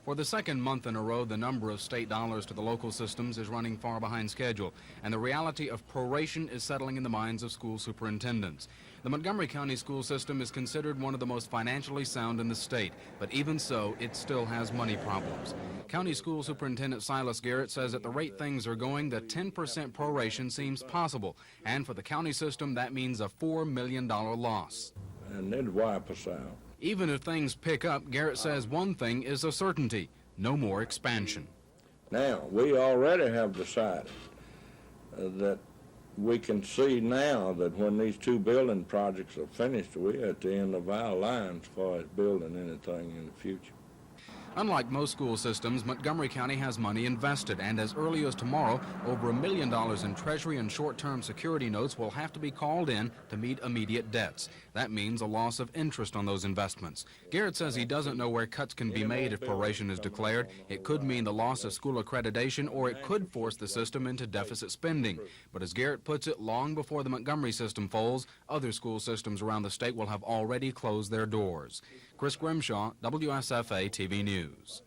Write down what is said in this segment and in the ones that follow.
For the second month in a row, the number of state dollars to the local systems is running far behind schedule, and the reality of proration is settling in the minds of school superintendents. The Montgomery County school system is considered one of the most financially sound in the state, but even so, it still has money problems. County School Superintendent Silas Garrett says at the rate things are going, the 10% proration seems possible, and for the county system, that means a $4 million loss. And they'd wipe us out. Even if things pick up, Garrett says one thing is a certainty: no more expansion. Now, we already have decided that we can see now that when these two building projects are finished, we're at the end of our line as far as building anything in the future. Unlike most school systems, Montgomery County has money invested, and as early as tomorrow, over $1 million in Treasury and short-term security notes will have to be called in to meet immediate debts. That means a loss of interest on those investments. Garrett says he doesn't know where cuts can be made if proration is declared. It could mean the loss of school accreditation, or it could force the system into deficit spending. But as Garrett puts it, long before the Montgomery system folds, other school systems around the state will have already closed their doors. Chris Grimshaw, WSFA TV News.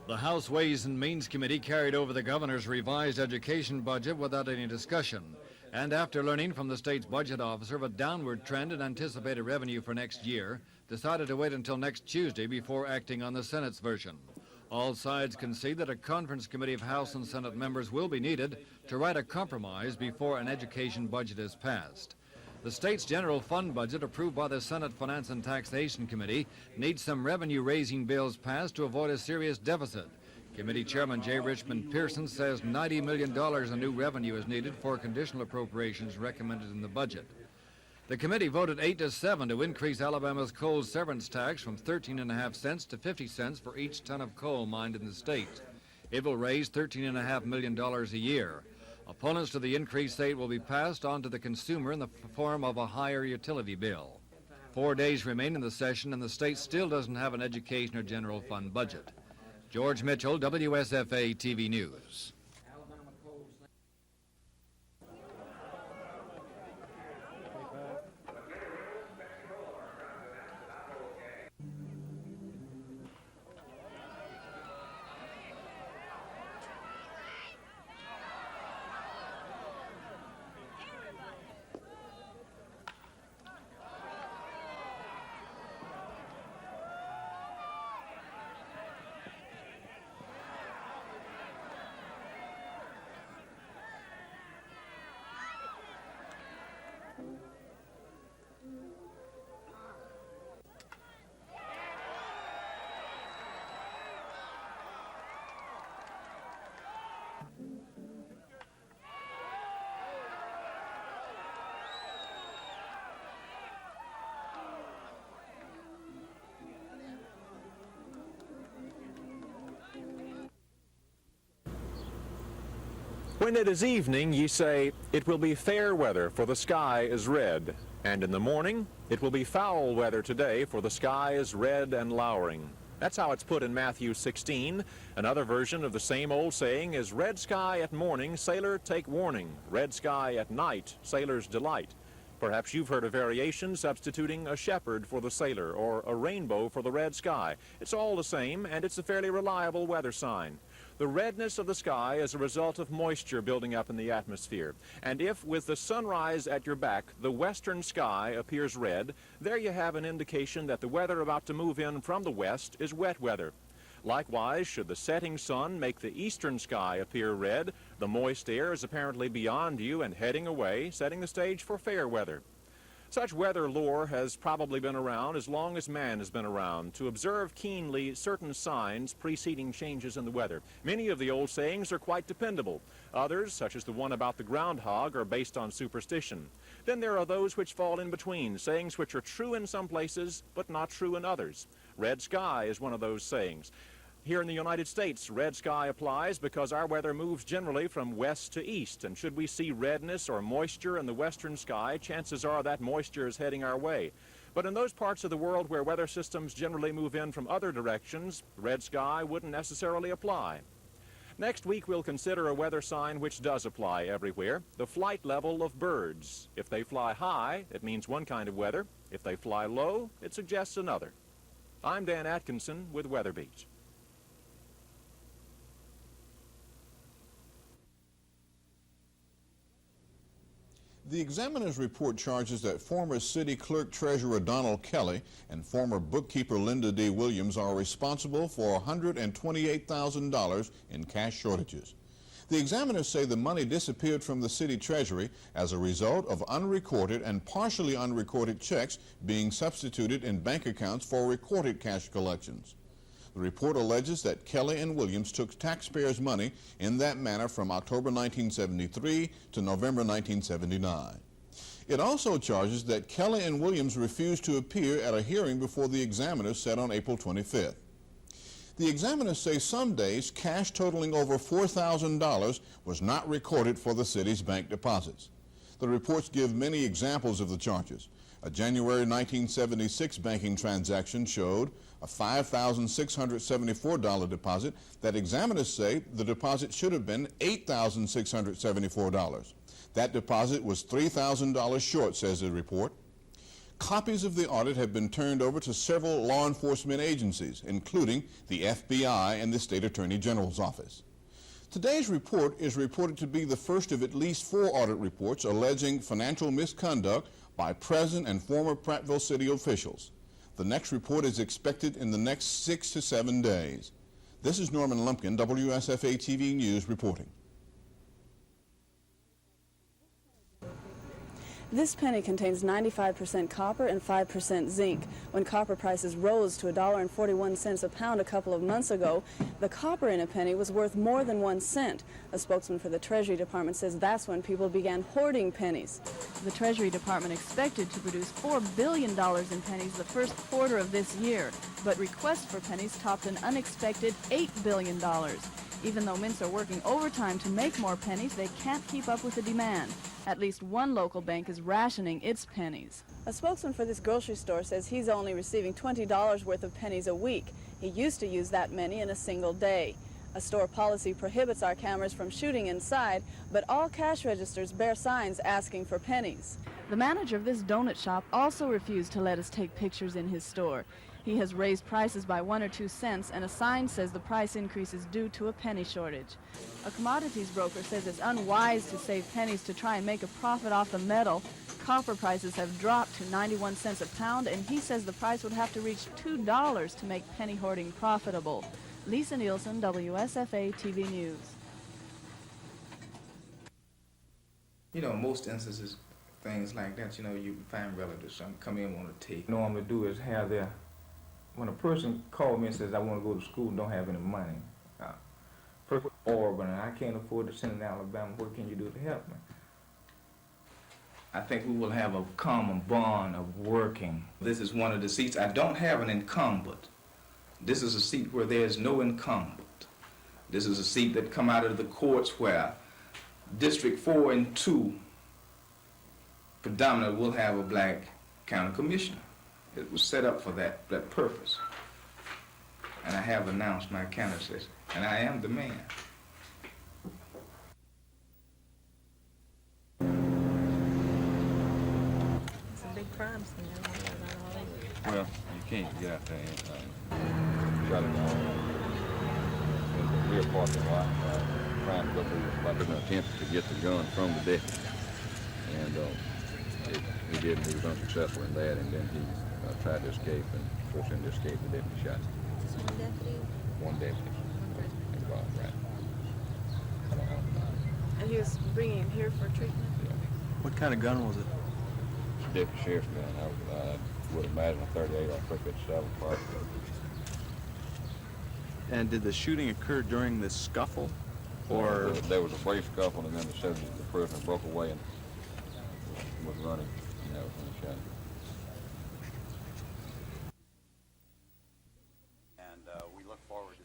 The House Ways and Means Committee carried over the governor's revised education budget without any discussion, and after learning from the state's budget officer of a downward trend in anticipated revenue for next year, decided to wait until next Tuesday before acting on the Senate's version. All sides concede that a conference committee of House and Senate members will be needed to write a compromise before an education budget is passed. The state's general fund budget, approved by the Senate Finance and Taxation Committee, needs some revenue-raising bills passed to avoid a serious deficit. Committee Chairman J. Richmond Pearson says $90 million in new revenue is needed for conditional appropriations recommended in the budget. The committee voted 8-7 to increase Alabama's coal severance tax from 13.5 cents to 50 cents for each ton of coal mined in the state. It will raise $13.5 million a year. Opponents to the increase say it will be passed on to the consumer in the form of a higher utility bill. 4 days remain in the session, and the state still doesn't have an education or general fund budget. George Mitchell, WSFA TV News. When it is evening, ye say, it will be fair weather, for the sky is red. And in the morning, it will be foul weather today, for the sky is red and lowering. That's how it's put in Matthew 16. Another version of the same old saying is, red sky at morning, sailor, take warning. Red sky at night, sailor's delight. Perhaps you've heard a variation substituting a shepherd for the sailor, or a rainbow for the red sky. It's all the same, and it's a fairly reliable weather sign. The redness of the sky is a result of moisture building up in the atmosphere. And if, with the sunrise at your back, the western sky appears red, there you have an indication that the weather about to move in from the west is wet weather. Likewise, should the setting sun make the eastern sky appear red, the moist air is apparently beyond you and heading away, setting the stage for fair weather. Such weather lore has probably been around as long as man has been around, to observe keenly certain signs preceding changes in the weather. Many of the old sayings are quite dependable. Others, such as the one about the groundhog, are based on superstition. Then there are those which fall in between, sayings which are true in some places, but not true in others. Red sky is one of those sayings. Here in the United States, red sky applies because our weather moves generally from west to east, and should we see redness or moisture in the western sky, chances are that moisture is heading our way. But in those parts of the world where weather systems generally move in from other directions, red sky wouldn't necessarily apply. Next week, we'll consider a weather sign which does apply everywhere, the flight level of birds. If they fly high, it means one kind of weather. If they fly low, it suggests another. I'm Dan Atkinson with Weather Beat. The Examiner's report charges that former City Clerk Treasurer Donald Kelly and former bookkeeper Linda D. Williams are responsible for $128,000 in cash shortages. The examiners say the money disappeared from the city treasury as a result of unrecorded and partially unrecorded checks being substituted in bank accounts for recorded cash collections. The report alleges that Kelly and Williams took taxpayers' money in that manner from October 1973 to November 1979. It also charges that Kelly and Williams refused to appear at a hearing before the examiners set on April 25th. The examiners say some days cash totaling over $4,000 was not recorded for the city's bank deposits. The reports give many examples of the charges. A January 1976 banking transaction showed a $5,674 deposit that examiners say the deposit should have been $8,674. That deposit was $3,000 short, says the report. Copies of the audit have been turned over to several law enforcement agencies, including the FBI and the State Attorney General's office. Today's report is reported to be the first of at least 4 audit reports alleging financial misconduct by present and former Prattville City officials. The next report is expected in the next 6 to 7 days. This is Norman Lumpkin, WSFA TV News reporting. This penny contains 95% copper and 5% zinc. When copper prices rose to $1.41 a pound a couple of months ago, the copper in a penny was worth more than 1 cent. A spokesman for the Treasury Department says that's when people began hoarding pennies. The Treasury Department expected to produce $4 billion in pennies the first quarter of this year, but requests for pennies topped an unexpected $8 billion. Even though mints are working overtime to make more pennies, they can't keep up with the demand. At least one local bank is rationing its pennies. A spokesman for this grocery store says he's only receiving $20 worth of pennies a week. He used to use that many in a single day. A store policy prohibits our cameras from shooting inside, but all cash registers bear signs asking for pennies. The manager of this donut shop also refused to let us take pictures in his store. He has raised prices by 1 or 2 cents, and a sign says the price increase is due to a penny shortage. A commodities broker says it's unwise to save pennies to try and make a profit off the metal. Copper prices have dropped to 91 cents a pound, and he says the price would have to reach $2 to make penny hoarding profitable. Lisa Nielsen, WSFA TV News. You know, most instances, things like that, you know, you find relatives come in and want to take. Normally do is have their, when a person calls me and says, I want to go to school and don't have any money, first Auburn, and I can't afford to send to Alabama, what can you do to help me? I think we will have a common bond of working. This is one of the seats. I don't have an incumbent. This is a seat where there is no incumbent. This is a seat that come out of the courts where District 4 and 2 predominantly will have a black county commissioner. It was set up for that purpose. And I have announced my candidacy, and I am the man. It's a big crime scene. Well, you can't get out there anything. Shut it down. In the rear parking lot, trying to go through, like an attempt to get the gun from the deputy. And he didn't. He was unsuccessful in that, and then he tried to escape, and forced him to escape. The deputy shot him. Just one deputy? One deputy involved, right? And he was bringing him here for treatment? Yeah. What kind of gun was it? It's a deputy sheriff's gun. I would imagine a 38 or 357 part. And did the shooting occur during this scuffle? Or There was a brief scuffle, and then the prisoner broke away and was running, when he shot him.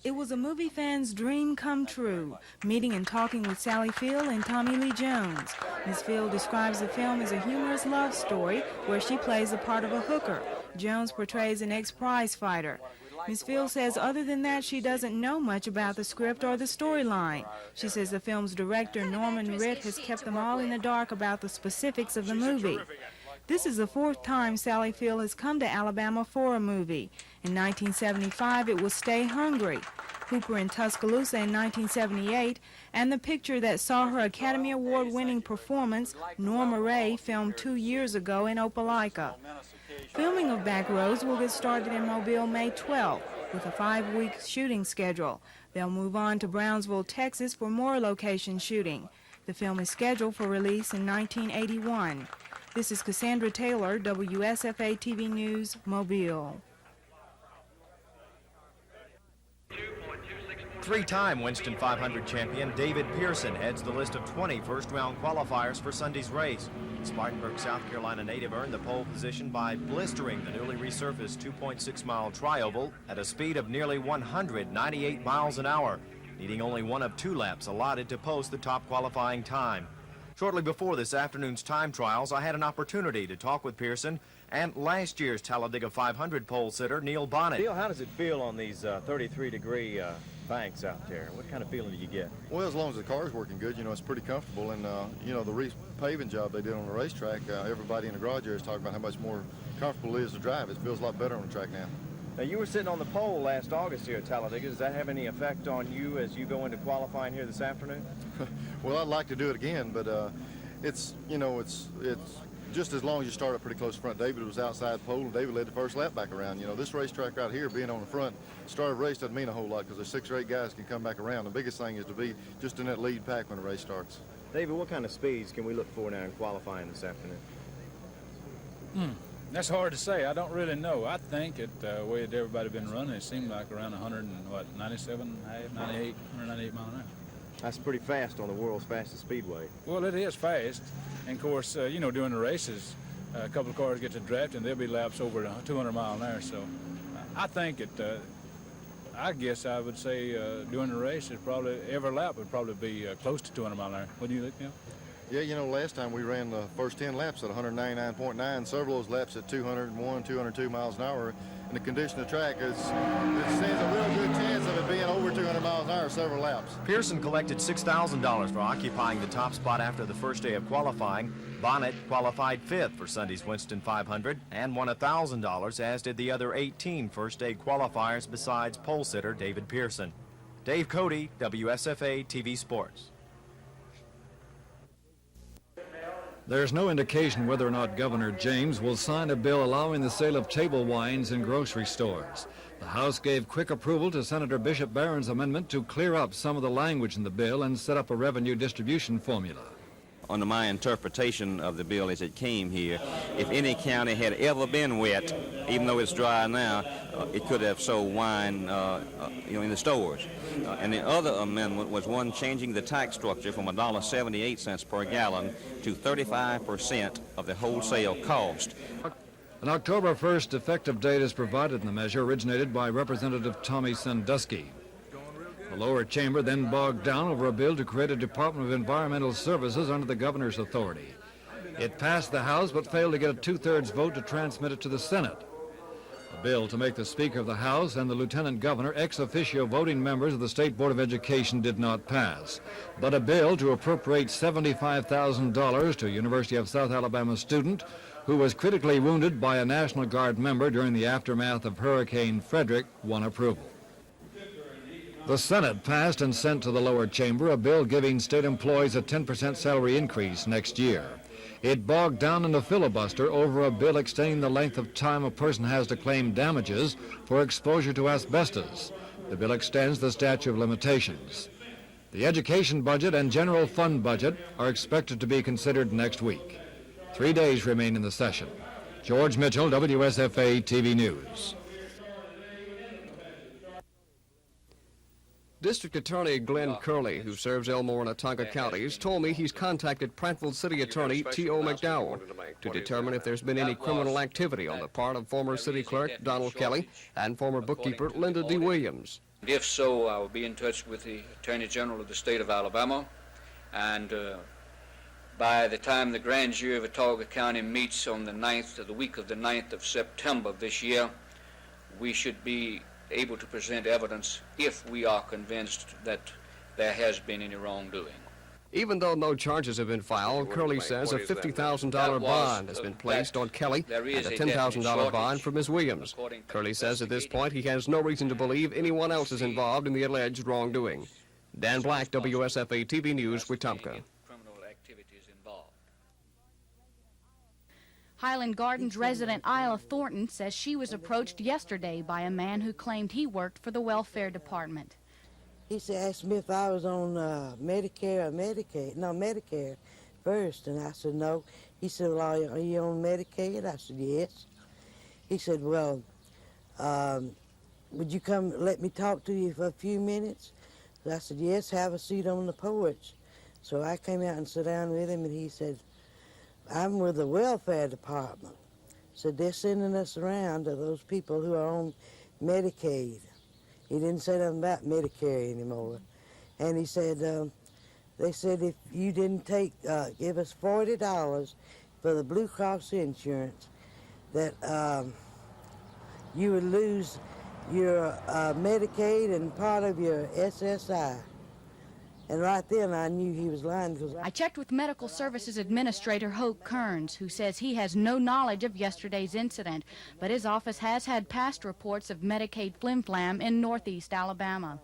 It was a movie fan's dream come true, meeting and talking with Sally Field and Tommy Lee Jones. Ms. Field describes the film as a humorous love story where she plays the part of a hooker. Jones portrays an ex-prize fighter. Ms. Field says other than that, she doesn't know much about the script or the storyline. She says the film's director, Norman Ritt, has kept them all in the dark about the specifics of the movie. This is the fourth time Sally Field has come to Alabama for a movie. In 1975, it was Stay Hungry, Hooper in Tuscaloosa in 1978, and the picture that saw her Academy Award-winning performance, Norma Ray, filmed 2 years ago in Opelika. Filming of Back Roads will get started in Mobile May 12th with a 5-week shooting schedule. They'll move on to Brownsville, Texas for more location shooting. The film is scheduled for release in 1981. This is Cassandra Taylor, WSFA TV News, Mobile. Three-time Winston 500 champion David Pearson heads the list of 20 first-round qualifiers for Sunday's race. Spartanburg, South Carolina native earned the pole position by blistering the newly resurfaced 2.6-mile tri-oval at a speed of nearly 198 miles an hour, needing only one of 2 laps allotted to post the top qualifying time. Shortly before this afternoon's time trials, I had an opportunity to talk with Pearson and last year's Talladega 500 pole sitter Neil Bonnet. Neil, how does it feel on these 33-degree banks out there? What kind of feeling do you get? Well, as long as the car's working good, you know, it's pretty comfortable. And, you know, the paving job they did on the racetrack, everybody in the garage area is talking about how much more comfortable it is to drive. It feels a lot better on the track now. Now, you were sitting on the pole last August here at Talladega. Does that have any effect on you as you go into qualifying here this afternoon? Well, I'd like to do it again, but it's, you know, it's just as long as you start up pretty close to front. David was outside the pole, and David led the first lap back around. You know, this racetrack right here, being on the front, start of the race doesn't mean a whole lot because there's 6 or 8 guys can come back around. The biggest thing is to be just in that lead pack when the race starts. David, what kind of speeds can we look for now in qualifying this afternoon? That's hard to say. I don't really know. I think the way that everybody been running, it seemed like around 97, 98, 198 miles an hour. That's pretty fast on the world's fastest speedway. Well, it is fast. And of course, you know, during the races, a couple of cars get to draft and there'll be laps over 200 miles an hour. So I think I guess I would say during the race, every lap would probably be close to 200 miles an hour. What do you think, Neil? Yeah, you know, last time we ran the first 10 laps at 199.9, several of those laps at 201, 202 miles an hour. And the condition of the track it stands a real good chance of it being over 200 miles an hour several laps. Pearson collected $6,000 for occupying the top spot after the first day of qualifying. Bonnet qualified 5th for Sunday's Winston 500 and won $1,000, as did the other 18 first-day qualifiers besides pole sitter David Pearson. Dave Cody, WSFA TV Sports. There's no indication whether or not Governor James will sign a bill allowing the sale of table wines in grocery stores. The House gave quick approval to Senator Bishop Barron's amendment to clear up some of the language in the bill and set up a revenue distribution formula. Under my interpretation of the bill as it came here, if any county had ever been wet, even though it's dry now, it could have sold wine in the stores. And the other amendment was one changing the tax structure from $1.78 per gallon to 35% of the wholesale cost. An October 1st effective date is provided in the measure originated by Representative Tommy Sandusky. The lower chamber then bogged down over a bill to create a Department of Environmental Services under the governor's authority. It passed the House but failed to get a 2/3 vote to transmit it to the Senate. A bill to make the Speaker of the House and the Lieutenant Governor ex officio voting members of the State Board of Education did not pass. But a bill to appropriate $75,000 to a University of South Alabama student who was critically wounded by a National Guard member during the aftermath of Hurricane Frederick won approval. The Senate passed and sent to the lower chamber a bill giving state employees a 10% salary increase next year. It bogged down in a filibuster over a bill extending the length of time a person has to claim damages for exposure to asbestos. The bill extends the statute of limitations. The education budget and general fund budget are expected to be considered next week. 3 days remain in the session. George Mitchell, WSFA TV News. District Attorney Glenn Curley, who serves Elmore and Ottonga counties, told me he's contacted Prattville City Attorney T.O. McDowell to determine if there's been any criminal activity on the part of former City Clerk Donald Kelly and former bookkeeper Linda D. Williams. If so, I will be in touch with the Attorney General of the state of Alabama, and by the time the grand jury of Watauga County meets on the week of the 9th of September this year, we should be able to present evidence if we are convinced that there has been any wrongdoing. Even though no charges have been filed, Curley says a $50,000 bond has been placed on Kelly and a $10,000 bond for Ms. Williams. Curley says at this point he has no reason to believe anyone else is involved in the alleged wrongdoing. Dan Black, WSFA TV News, Wetumpka. Highland Gardens resident Isla Thornton says she was approached yesterday by a man who claimed he worked for the welfare department. He asked me if I was on Medicare or Medicaid. No, Medicare first. And I said, no. He said, well, are you on Medicaid? I said, yes. He said, well, would you come let me talk to you for a few minutes? So I said, yes, have a seat on the porch. So I came out and sat down with him, and he said, I'm with the welfare department. So they're sending us around to those people who are on Medicaid. He didn't say nothing about Medicare anymore. And he said, they said if you didn't give us $40 for the Blue Cross insurance, that you would lose your Medicaid and part of your SSI. And right then I knew he was lying. Because I checked with Medical Services Administrator Hope Kearns, who says he has no knowledge of yesterday's incident, but his office has had past reports of Medicaid flim-flam in northeast Alabama.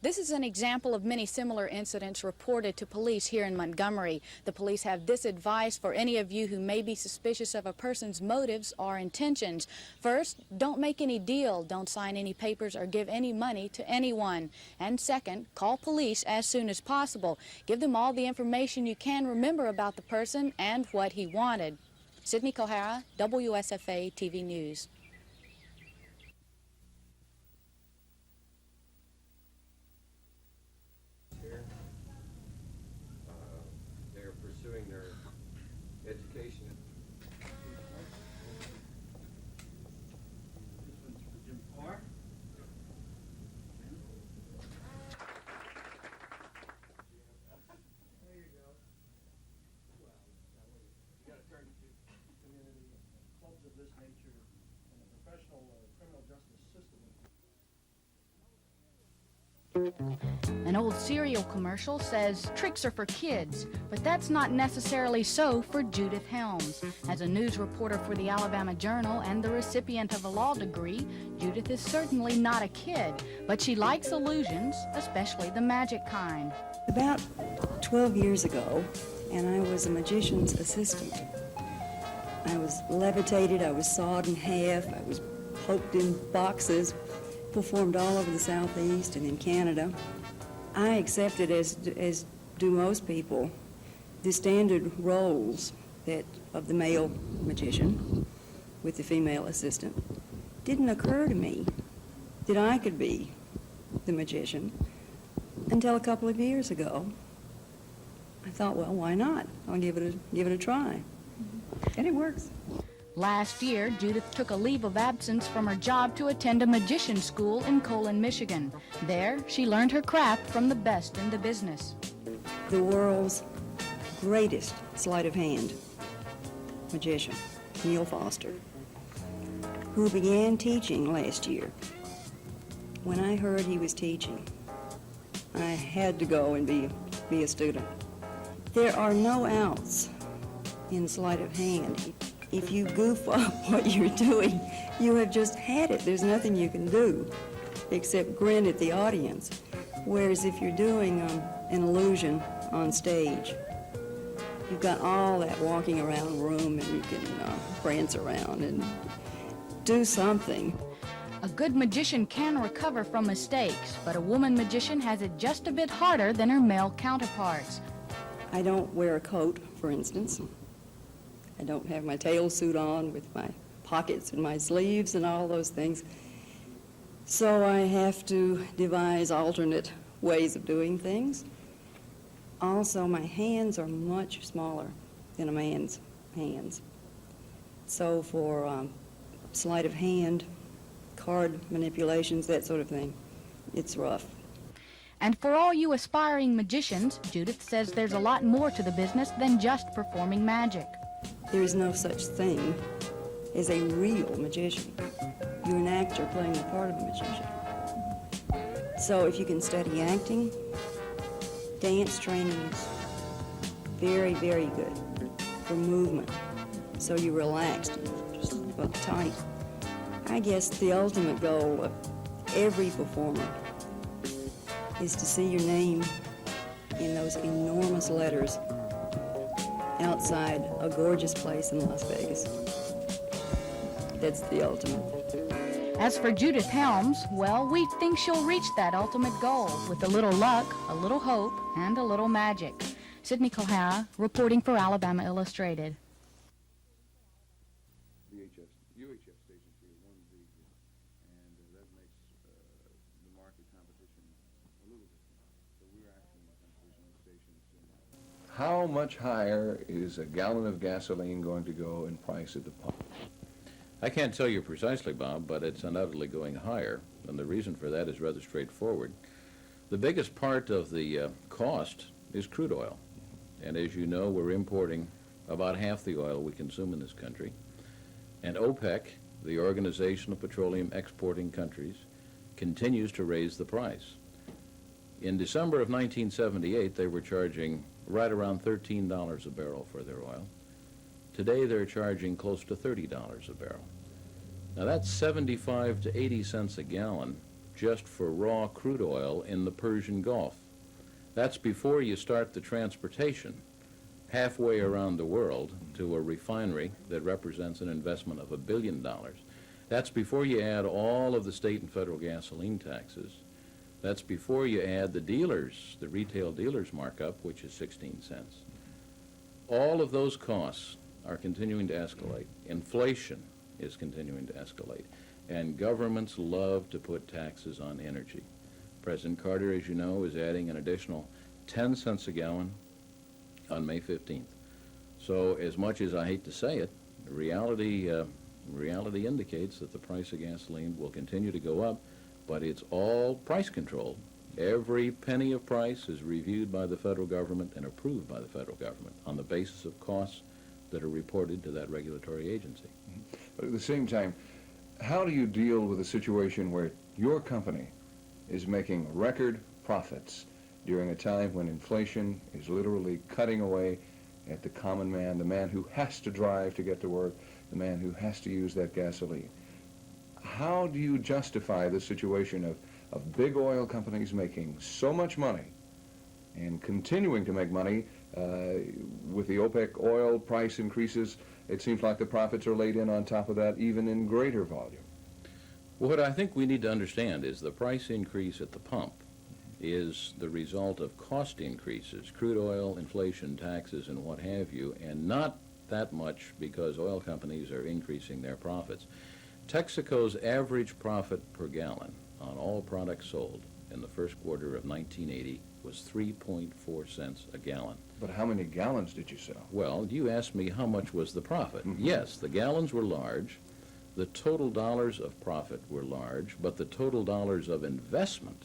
This is an example of many similar incidents reported to police here in Montgomery. The police have this advice for any of you who may be suspicious of a person's motives or intentions. First, don't make any deal, don't sign any papers or give any money to anyone. And second, call police as soon as possible. Give them all the information you can remember about the person and what he wanted. Sydney Kohara, WSFA TV News. Pursuing their education. An old cereal commercial says tricks are for kids, but that's not necessarily so for Judith Helms. As a news reporter for the Alabama Journal and the recipient of a law degree, Judith is certainly not a kid, but she likes illusions, especially the magic kind. About 12 years ago, and I was a magician's assistant. I was levitated, I was sawed in half, I was poked in boxes, performed all over the Southeast and in Canada. I accepted, as do most people, the standard roles of the male magician with the female assistant. Didn't occur to me that I could be the magician until a couple of years ago. I thought, well, why not? I'll give it a try. And it works. Last year, Judith took a leave of absence from her job to attend a magician school in Colon, Michigan. There, she learned her craft from the best in the business. The world's greatest sleight of hand magician, Neil Foster, who began teaching last year. When I heard he was teaching, I had to go and be a student. There are no outs in sleight of hand. If you goof up what you're doing, you have just had it. There's nothing you can do except grin at the audience. Whereas if you're doing an illusion on stage, you've got all that walking around the room, and you can prance around and do something. A good magician can recover from mistakes, but a woman magician has it just a bit harder than her male counterparts. I don't wear a coat, for instance. I don't have my tail suit on with my pockets and my sleeves and all those things. So I have to devise alternate ways of doing things. Also, my hands are much smaller than a man's hands. So for sleight of hand, card manipulations, that sort of thing, it's rough. And for all you aspiring magicians, Judith says there's a lot more to the business than just performing magic. There is no such thing as a real magician. You're an actor playing the part of a magician. So if you can study acting, dance training is very, very good for movement. So you're relaxed, just uptight. I guess the ultimate goal of every performer is to see your name in those enormous letters outside a gorgeous place in Las Vegas. That's the ultimate. As for Judith Helms, well, we think she'll reach that ultimate goal with a little luck, a little hope, and a little magic. Sydney Kohara, reporting for Alabama Illustrated. UHF stations here, one big, and that makes the market competition a little different. So we're actually looking for stations. How much higher is a gallon of gasoline going to go in price at the pump? I can't tell you precisely, Bob, but it's undoubtedly going higher, and the reason for that is rather straightforward. The biggest part of the cost is crude oil, and as you know, we're importing about half the oil we consume in this country, and OPEC, the Organization of Petroleum Exporting Countries, continues to raise the price. In December of 1978, they were charging right around $13 a barrel for their oil. Today, they're charging close to $30 a barrel. Now, that's 75 to 80 cents a gallon just for raw crude oil in the Persian Gulf. That's before you start the transportation halfway around the world to a refinery that represents an investment of $1 billion. That's before you add all of the state and federal gasoline taxes. That's before you add the dealers, the retail dealers markup, which is 16 cents. All of those costs are continuing to escalate. Inflation is continuing to escalate. And governments love to put taxes on energy. President Carter, as you know, is adding an additional 10 cents a gallon on May 15th. So as much as I hate to say it, reality indicates that the price of gasoline will continue to go up, but it's all price controlled. Every penny of price is reviewed by the federal government and approved by the federal government on the basis of costs that are reported to that regulatory agency. But at the same time, how do you deal with a situation where your company is making record profits during a time when inflation is literally cutting away at the common man, the man who has to drive to get to work, the man who has to use that gasoline? How do you justify the situation of big oil companies making so much money and continuing to make money with the OPEC oil price increases? It seems like the profits are laid in on top of that, even in greater volume. Well, what I think we need to understand is the price increase at the pump is the result of cost increases, crude oil, inflation, taxes, and what have you, and not that much because oil companies are increasing their profits. Texaco's average profit per gallon on all products sold in the first quarter of 1980 was 3.4 cents a gallon. But how many gallons did you sell? Well, you asked me how much was the profit. Yes, the gallons were large, the total dollars of profit were large, but the total dollars of investment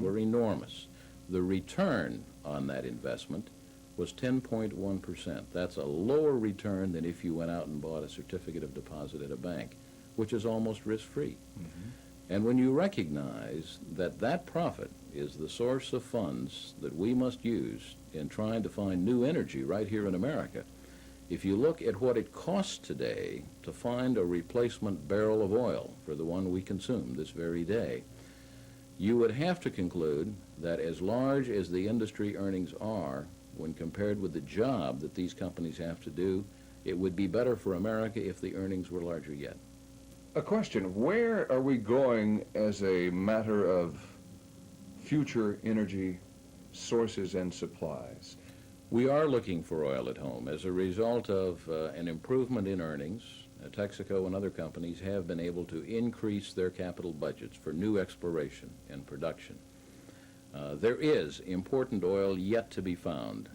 were enormous. The return on that investment was 10.1%. That's a lower return than if you went out and bought a certificate of deposit at a bank, which is almost risk-free. And when you recognize that that profit is the source of funds that we must use in trying to find new energy right here in America, if you look at what it costs today to find a replacement barrel of oil for the one we consume this very day, you would have to conclude that as large as the industry earnings are, when compared with the job that these companies have to do, it would be better for America if the earnings were larger yet. A question, where are we going as a matter of future energy sources and supplies? We are looking for oil at home. As a result of an improvement in earnings, Texaco and other companies have been able to increase their capital budgets for new exploration and production. There is important oil yet to be found.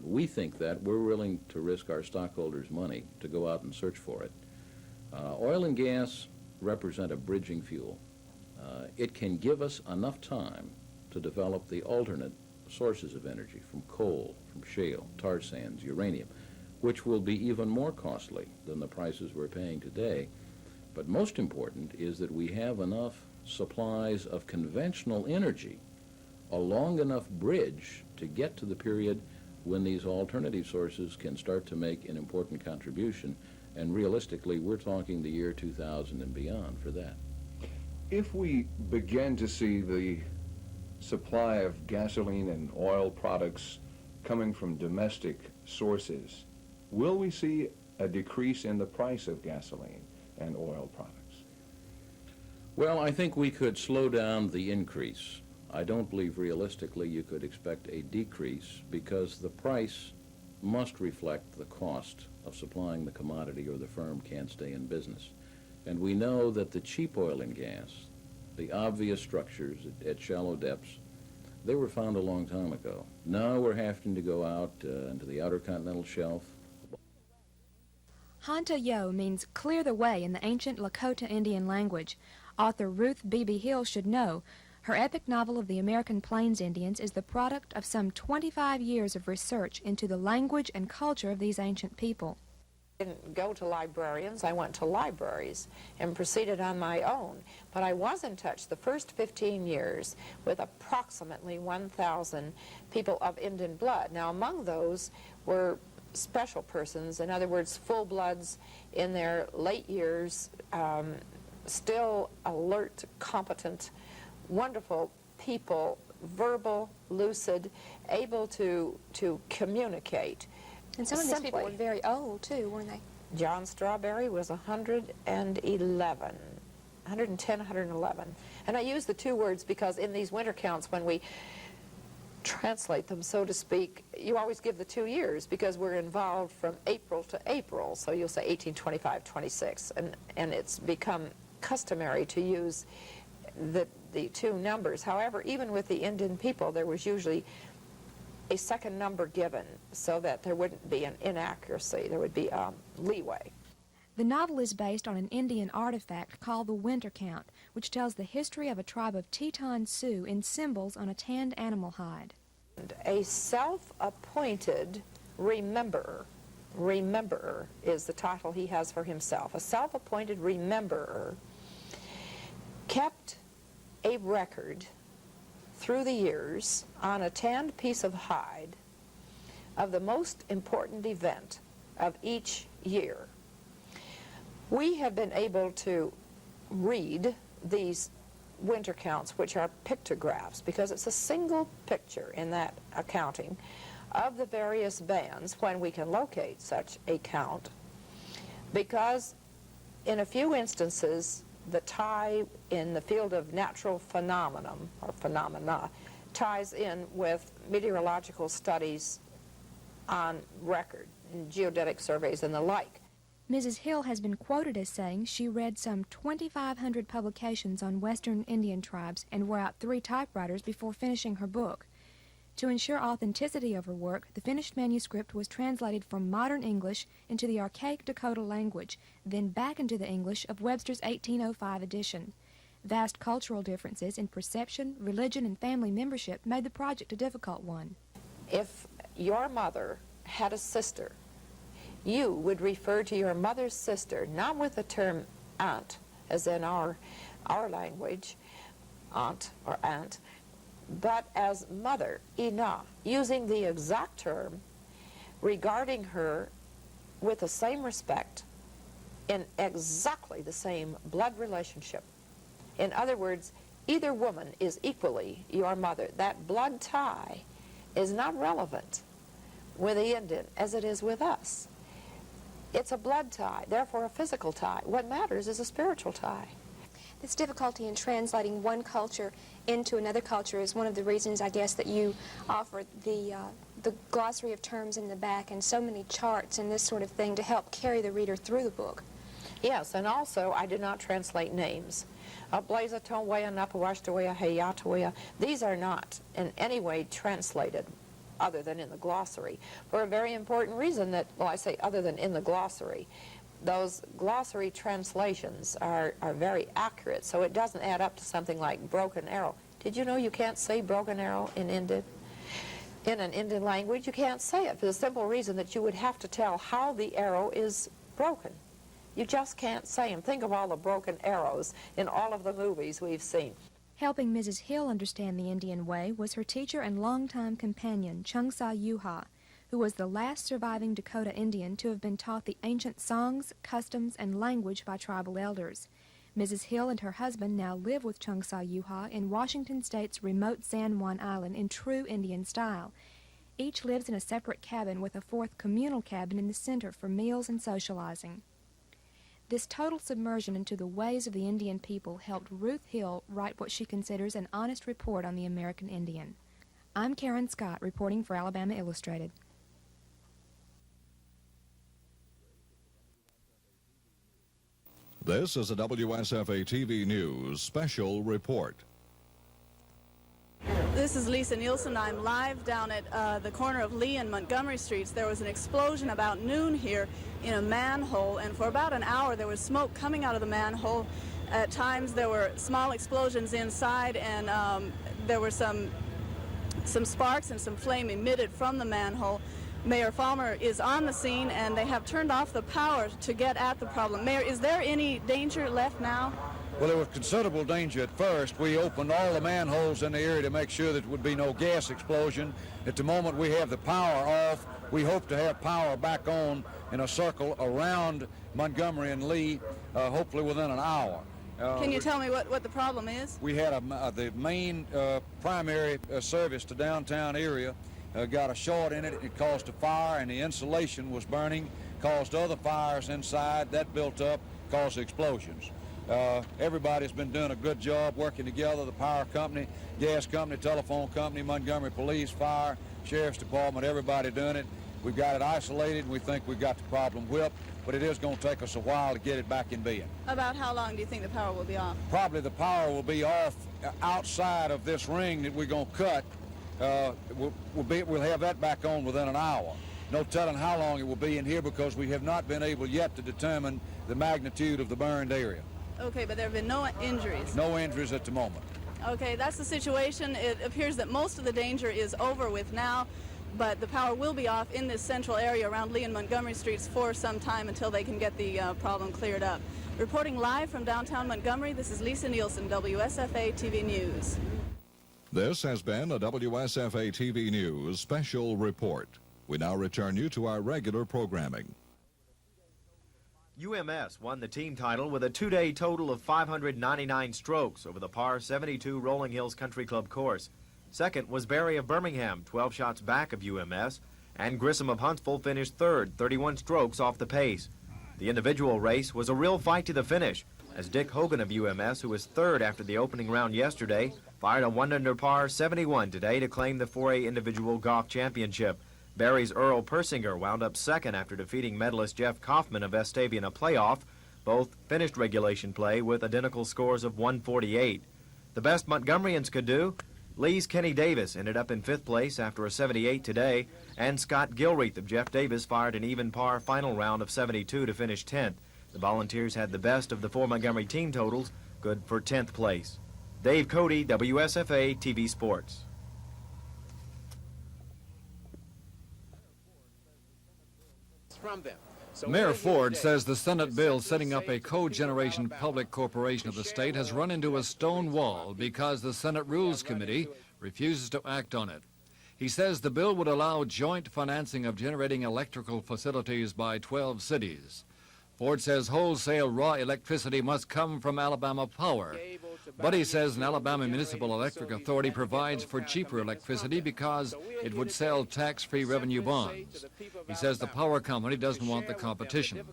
We think that we're willing to risk our stockholders' money to go out and search for it. Oil and gas represent a bridging fuel. It can give us enough time to develop the alternate sources of energy from coal, from shale, tar sands, uranium, which will be even more costly than the prices we're paying today. But most important is that we have enough supplies of conventional energy, a long enough bridge to get to the period when these alternative sources can start to make an important contribution, and realistically, we're talking the year 2000 and beyond for that. If we begin to see the supply of gasoline and oil products coming from domestic sources, will we see a decrease in the price of gasoline and oil products? Well, I think we could slow down the increase. I don't believe realistically you could expect a decrease because the price must reflect the cost of supplying the commodity or the firm can't stay in business. And we know that the cheap oil and gas, the obvious structures at shallow depths, they were found a long time ago. Now we're having to go out into the outer continental shelf. Hanta Yo means clear the way in the ancient Lakota Indian language. Author Ruth B.B. Hill should know. Her epic novel of the American Plains Indians is the product of some 25 years of research into the language and culture of these ancient people. I didn't go to librarians, I went to libraries and proceeded on my own. But I was in touch the first 15 years with approximately 1,000 people of Indian blood. Now among those were special persons, in other words, full-bloods in their late years, still alert, competent, wonderful people, verbal, lucid, able to communicate. And some of these people were very old, too, weren't they? John Strawberry was 110, 111. And I use the two words because in these winter counts, when we translate them, so to speak, you always give the 2 years because we're involved from April to April. So you'll say 1825, 26. And it's become customary to use the two numbers. However, even with the Indian people, there was usually a second number given so that there wouldn't be an inaccuracy. There would be leeway. The novel is based on an Indian artifact called the Winter Count, which tells the history of a tribe of Teton Sioux in symbols on a tanned animal hide. A self-appointed rememberer. Rememberer is the title he has for himself. A self-appointed rememberer kept a record through the years on a tanned piece of hide of the most important event of each year. We have been able to read these winter counts, which are pictographs, because it's a single picture in that accounting of the various bands when we can locate such a count, because in a few instances the tie in the field of natural phenomenon or phenomena ties in with meteorological studies on record, geodetic surveys and the like. Mrs. Hill has been quoted as saying she read some 2,500 publications on Western Indian tribes and wore out 3 typewriters before finishing her book. To ensure authenticity of her work, the finished manuscript was translated from modern English into the archaic Dakota language, then back into the English of Webster's 1805 edition. Vast cultural differences in perception, religion, and family membership made the project a difficult one. If your mother had a sister, you would refer to your mother's sister not with the term aunt, as in our language, aunt or aunt, but as mother, ina, using the exact term, regarding her with the same respect, in exactly the same blood relationship. In other words, either woman is equally your mother. That blood tie is not relevant with the Indian as it is with us. It's a blood tie, therefore a physical tie. What matters is a spiritual tie. This difficulty in translating one culture into another culture is one of the reasons, I guess, that you offer the glossary of terms in the back and so many charts and this sort of thing to help carry the reader through the book. Yes, and also I did not translate names. Blazatowea, Napawashtawea, Hayatawea, these are not in any way translated other than in the glossary, for a very important reason that, well, I say other than in the glossary. Those glossary translations are very accurate, so it doesn't add up to something like broken arrow. Did you know you can't say broken arrow in Indian? In an Indian language, you can't say it for the simple reason that you would have to tell how the arrow is broken. You just can't say them. Think of all the broken arrows in all of the movies we've seen. Helping Mrs. Hill understand the Indian way was her teacher and longtime companion, Chung Sa Yuha. who was the last surviving Dakota Indian to have been taught the ancient songs, customs, and language by tribal elders. Mrs. Hill and her husband now live with Chungsa Yuha in Washington State's remote San Juan Island in true Indian style. Each lives in a separate cabin with a fourth communal cabin in the center for meals and socializing. This total submersion into the ways of the Indian people helped Ruth Hill write what she considers an honest report on the American Indian. I'm Karen Scott, reporting for Alabama Illustrated. This is a WSFA TV News special report. This is Lisa Nielsen. I'm live down at the corner of Lee and Montgomery Streets. There was an explosion about noon here in a manhole, and for about an hour there was smoke coming out of the manhole. At times there were small explosions inside, and there were some sparks and some flame emitted from the manhole. Mayor Falmer is on the scene, and they have turned off the power to get at the problem. Mayor, is there any danger left now? Well, there was considerable danger at first. We opened all the manholes in the area to make sure that there would be no gas explosion. At the moment we have the power off. We hope to have power back on in a circle around Montgomery and Lee, hopefully within an hour. Can you tell me what the problem is? We had the main primary service to downtown area got a short in it. It caused a fire, and the insulation was burning, caused other fires inside. That built up, caused explosions. Everybody's been doing a good job working together, the power company, gas company, telephone company, Montgomery Police, Fire, Sheriff's Department, everybody doing it. We've got it isolated, and we think we've got the problem whipped, but it is going to take us a while to get it back in being. About how long do you think the power will be off? Probably the power will be off outside of this ring that we're going to cut. We'll have that back on within an hour. No telling how long it will be in here because we have not been able yet to determine the magnitude of the burned area. Okay, but there have been no injuries? No injuries at the moment. Okay, that's the situation. It appears that most of the danger is over with now, but the power will be off in this central area around Lee and Montgomery Streets for some time until they can get the problem cleared up. Reporting live from downtown Montgomery, this is Lisa Nielsen, WSFA TV News. This has been a WSFA TV News special report. We now return you to our regular programming. UMS won the team title with a two-day total of 599 strokes over the par 72 Rolling Hills Country Club course. Second was Barry of Birmingham, 12 shots back of UMS, and Grissom of Huntsville finished third, 31 strokes off the pace. The individual race was a real fight to the finish, as Dick Hogan of UMS, who was third after the opening round yesterday, fired a 1-under par 71 today to claim the 4A Individual Golf Championship. Barry's Earl Persinger wound up second after defeating medalist Jeff Kaufman of Vestavia in a playoff. Both finished regulation play with identical scores of 148. The best Montgomeryans could do? Lee's Kenny Davis ended up in fifth place after a 78 today, and Scott Gilreath of Jeff Davis fired an even par final round of 72 to finish 10th. The Volunteers had the best of the four Montgomery team totals, good for 10th place. Dave Cody, WSFA TV Sports. From them. Mayor Ford says the Senate bill setting up a cogeneration public corporation of the state has run into a stone wall because the Senate Rules Committee refuses to act on it. He says the bill would allow joint financing of generating electrical facilities by 12 cities. Ford says wholesale raw electricity must come from Alabama Power. But he says an Alabama Municipal Electric Authority provides for cheaper electricity because it would sell tax-free revenue bonds. He says the power company doesn't want the competition.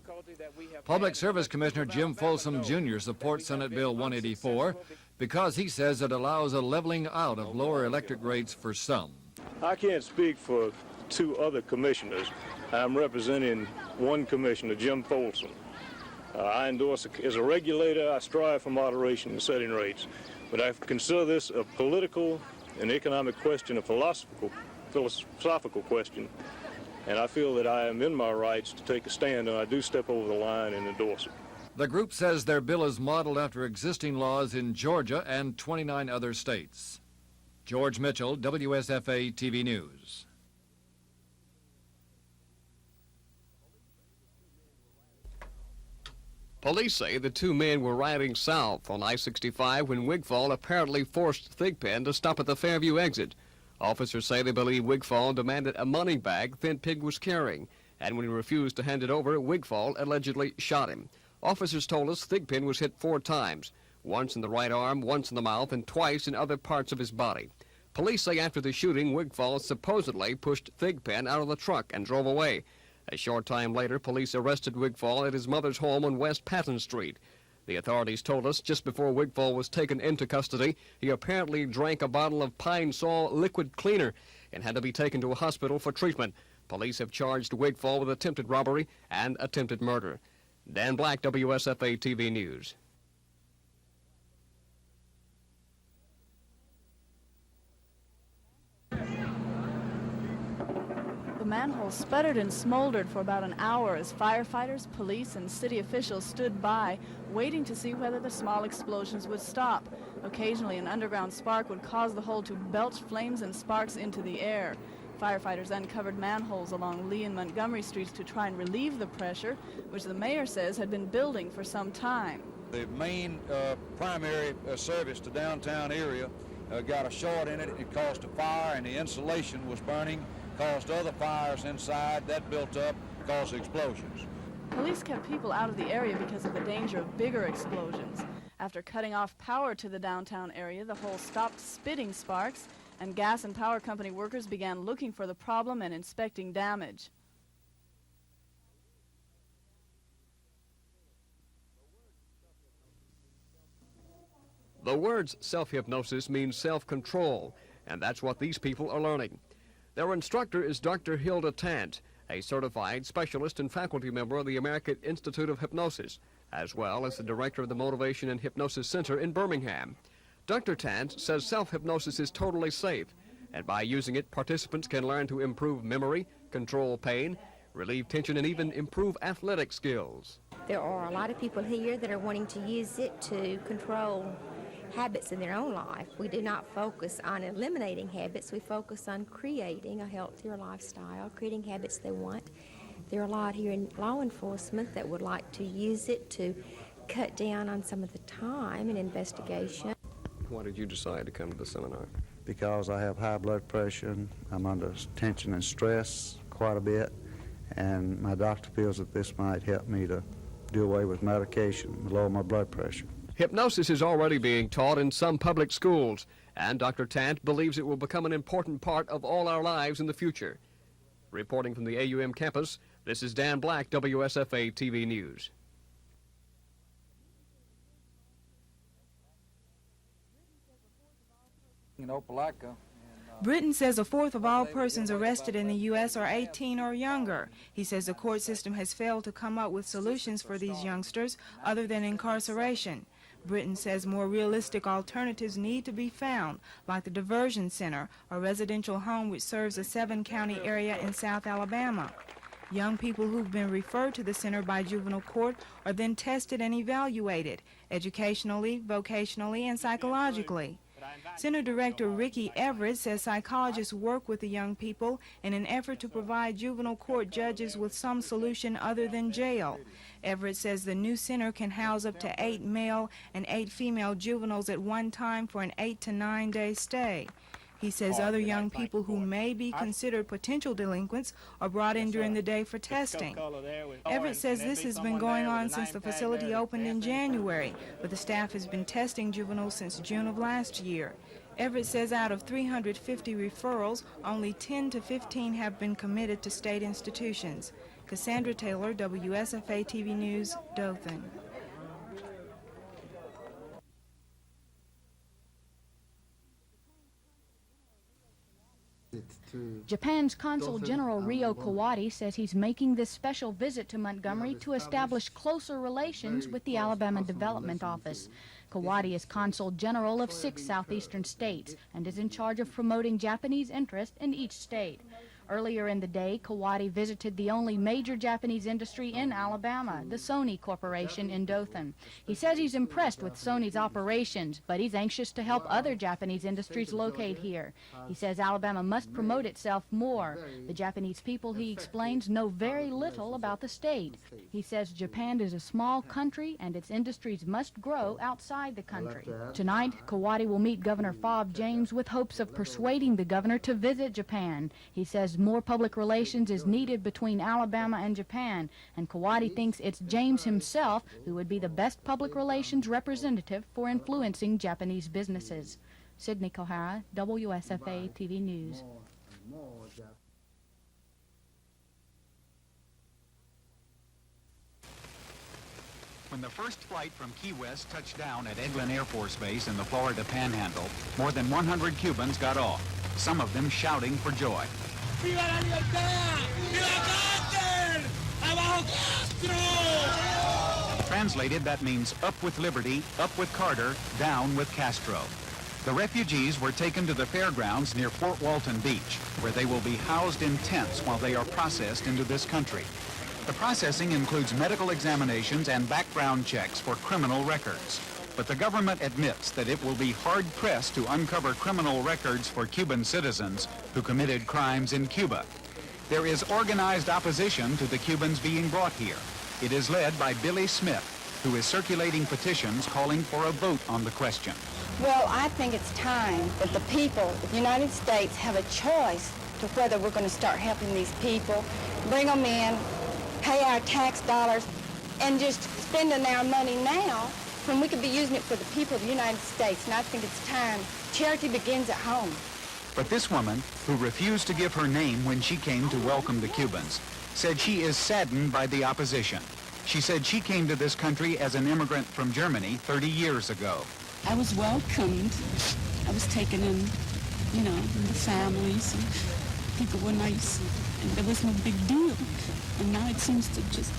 Public Service Commissioner Jim Folsom Jr. supports Senate Bill 184 because he says it allows a leveling out of lower electric rates for some. I can't speak for two other commissioners. I'm representing one commissioner, Jim Folsom. I endorse, as a regulator, I strive for moderation in setting rates. But I consider this a political and economic question, a philosophical question. And I feel that I am in my rights to take a stand, and I do step over the line and endorse it. The group says their bill is modeled after existing laws in Georgia and 29 other states. George Mitchell, WSFA TV News. Police say the two men were riding south on I-65 when Wigfall apparently forced Thigpen to stop at the Fairview exit. Officers say they believe Wigfall demanded a money bag Thin Pig was carrying, and when he refused to hand it over, Wigfall allegedly shot him. Officers told us Thigpen was hit 4 times, once in the right arm, once in the mouth, and twice in other parts of his body. Police say after the shooting, Wigfall supposedly pushed Thigpen out of the truck and drove away. A short time later, police arrested Wigfall at his mother's home on West Patton Street. The authorities told us just before Wigfall was taken into custody, he apparently drank a bottle of Pine Sol liquid cleaner and had to be taken to a hospital for treatment. Police have charged Wigfall with attempted robbery and attempted murder. Dan Black, WSFA TV News. The manhole sputtered and smoldered for about an hour as firefighters, police, and city officials stood by, waiting to see whether the small explosions would stop. Occasionally, an underground spark would cause the hole to belch flames and sparks into the air. Firefighters uncovered manholes along Lee and Montgomery Streets to try and relieve the pressure, which the mayor says had been building for some time. The main primary service to downtown area got a short in it. It caused a fire, and the insulation was burning, caused other fires inside. That built up, caused explosions. Police kept people out of the area because of the danger of bigger explosions. After cutting off power to the downtown area, the hole stopped spitting sparks, and gas and power company workers began looking for the problem and inspecting damage. The words self-hypnosis means self-control, and that's what these people are learning. Their instructor is Dr. Hilda Tant, a certified specialist and faculty member of the American Institute of Hypnosis, as well as the director of the Motivation and Hypnosis Center in Birmingham. Dr. Tant says self-hypnosis is totally safe, and by using it, participants can learn to improve memory, control pain, relieve tension, and even improve athletic skills. There are a lot of people here that are wanting to use it to control habits in their own life. We do not focus on eliminating habits. We focus on creating a healthier lifestyle, creating habits they want. There are a lot here in law enforcement that would like to use it to cut down on some of the time and investigation. Why did you decide to come to the seminar? Because I have high blood pressure and I'm under tension and stress quite a bit, and my doctor feels that this might help me to do away with medication and lower my blood pressure. Hypnosis is already being taught in some public schools, and Dr. Tant believes it will become an important part of all our lives in the future. Reporting from the AUM campus, this is Dan Black, WSFA TV News. Britain says a fourth of all persons arrested in the U.S. are 18 or younger. He says the court system has failed to come up with solutions for these youngsters other than incarceration. Britain says more realistic alternatives need to be found, like the diversion center, a residential home which serves a 7-county area in South Alabama. Young people who've been referred to the center by juvenile court are then tested and evaluated, educationally, vocationally, and psychologically. Center Director Ricky Everett says psychologists work with the young people in an effort to provide juvenile court judges with some solution other than jail. Everett says the new center can house up to 8 male and 8 female juveniles at one time for an 8 to 9 day stay. He says other young people who may be considered potential delinquents are brought in during the day for testing. Everett says this has been going on since the facility opened in January, but the staff has been testing juveniles since June of last year. Everett says out of 350 referrals, only 10 to 15 have been committed to state institutions. Cassandra Taylor, WSFA TV News, Dothan. Japan's Consul General Ryo Kawadi says he's making this special visit to Montgomery to establish closer relations with the Alabama Development Office. Kawadi is Consul General of 6 southeastern states and is in charge of promoting Japanese interest in each state. Earlier in the day, Kawadi visited the only major Japanese industry in Alabama, the Sony Corporation in Dothan. He says he's impressed with Sony's operations, but he's anxious to help other Japanese industries locate here. He says Alabama must promote itself more. The Japanese people, he explains, know very little about the state. He says Japan is a small country and its industries must grow outside the country. Tonight, Kawadi will meet Governor Fob James with hopes of persuading the governor to visit Japan. He says more public relations is needed between Alabama and Japan, and Kawadi thinks it's James himself who would be the best public relations representative for influencing Japanese businesses. Sydney Kohara, WSFA TV News. When the first flight from Key West touched down at Eglin Air Force Base in the Florida Panhandle, more than 100 Cubans got off, some of them shouting for joy. ¡Viva la libertad! ¡Viva Castro! ¡Abajo Castro! Translated, that means up with liberty, up with Carter, down with Castro. The refugees were taken to the fairgrounds near Fort Walton Beach, where they will be housed in tents while they are processed into this country. The processing includes medical examinations and background checks for criminal records. But the government admits that it will be hard-pressed to uncover criminal records for Cuban citizens who committed crimes in Cuba. There is organized opposition to the Cubans being brought here. It is led by Billy Smith, who is circulating petitions calling for a vote on the question. Well, I think it's time that the people of the United States have a choice to whether we're going to start helping these people, bring them in, pay our tax dollars, and just spending our money now when we could be using it for the people of the United States. And I think it's time. Charity begins at home. But this woman, who refused to give her name when she came to welcome the Cubans, said she is saddened by the opposition. She said she came to this country as an immigrant from Germany 30 years ago. I was welcomed. I was taken in, you know, the families, and people were nice, and there was no big deal. And now it seems to just...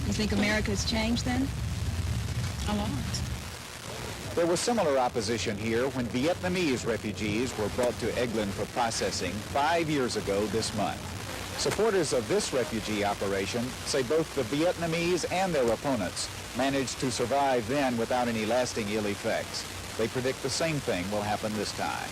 You think America has changed then? A lot. There was similar opposition here when Vietnamese refugees were brought to Eglin for processing 5 years ago this month. Supporters of this refugee operation say both the Vietnamese and their opponents managed to survive then without any lasting ill effects. They predict the same thing will happen this time.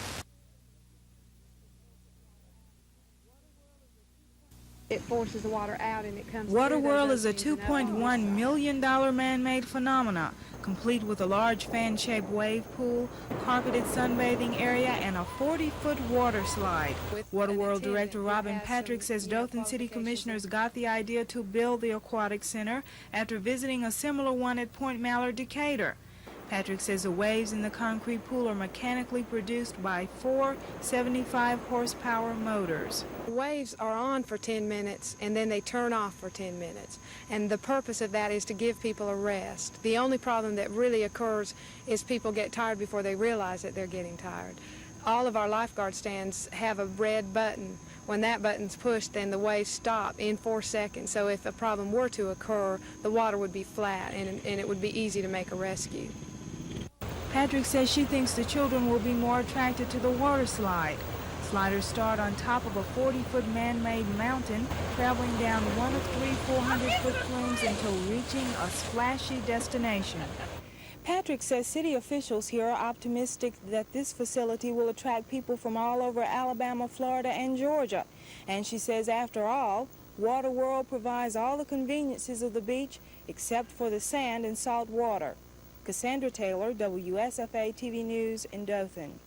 It forces the water out and it comes Waterworld is a $2.1 million man-made phenomena, complete with a large fan-shaped wave pool, carpeted sunbathing area, and a 40-foot water slide. Waterworld Director Robin Patrick says Dothan City Commissioners got the idea to build the aquatic center after visiting a similar one at Point Mallard, Decatur. Patrick says the waves in the concrete pool are mechanically produced by 4 75-horsepower motors. The waves are on for 10 minutes and then they turn off for 10 minutes. And the purpose of that is to give people a rest. The only problem that really occurs is people get tired before they realize that they're getting tired. All of our lifeguard stands have a red button. When that button's pushed, then the waves stop in 4 seconds. So if a problem were to occur, the water would be flat and it would be easy to make a rescue. Patrick says she thinks the children will be more attracted to the water slide. Sliders start on top of a 40-foot man-made mountain, traveling down one of 3 400-foot plumes until reaching a splashy destination. Patrick says city officials here are optimistic that this facility will attract people from all over Alabama, Florida, and Georgia. And she says, after all, Waterworld provides all the conveniences of the beach except for the sand and salt water. Cassandra Taylor, WSFA TV News in Dothan.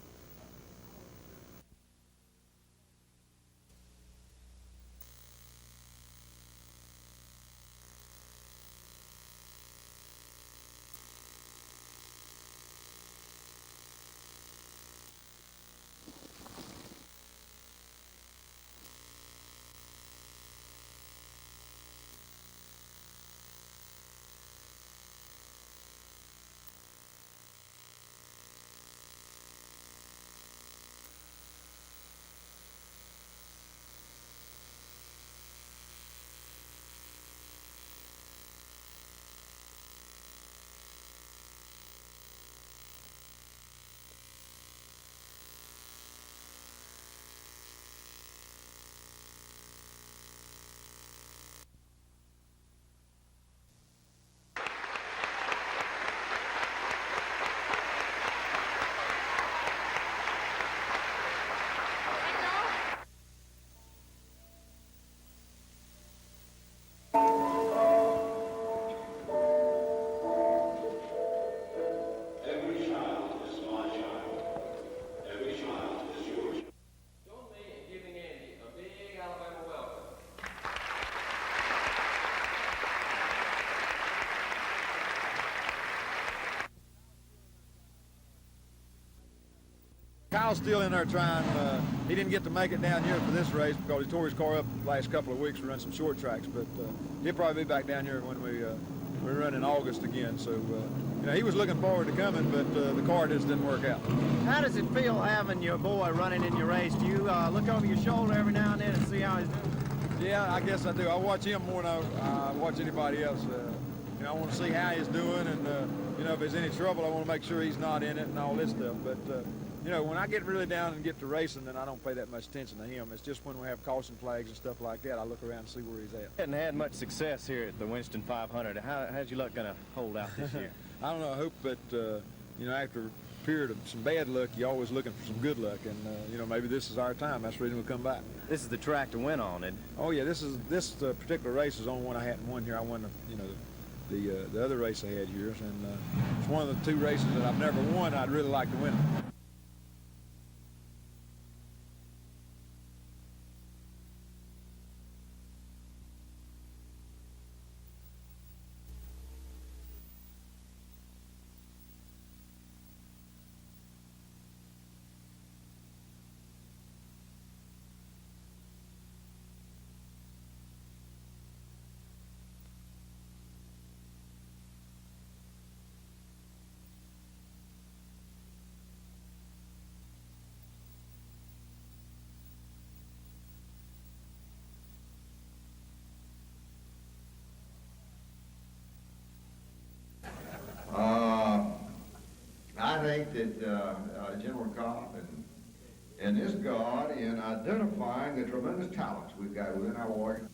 Kyle's still in there trying. He didn't get to make it down here for this race because he tore his car up the last couple of weeks to run some short tracks, but he'll probably be back down here when we run in August again. So, you know, he was looking forward to coming, but the car just didn't work out. How does it feel having your boy running in your race? Do you look over your shoulder every now and then and see how he's doing? Yeah, I guess I do. I watch him more than I watch anybody else. You know, I want to see how he's doing, and you know, if there's any trouble, I want to make sure he's not in it and all this stuff. But you know, when I get really down and get to racing, then I don't pay that much attention to him. It's just when we have caution flags and stuff like that, I look around and see where he's at. Hadn't had much success here at the Winston 500. How's your luck going to hold out this year? I don't know. I hope that you know, after a period of some bad luck, you're always looking for some good luck, and you know, maybe this is our time. That's the reason we'll come back. This is the track to win on, and oh yeah, this particular race is the only one I hadn't won here. I won the other race I had here, and it's one of the 2 races that I've never won. I'd really like to win it. I think that General Cobb and this God in identifying the tremendous talents we've got within our warriors.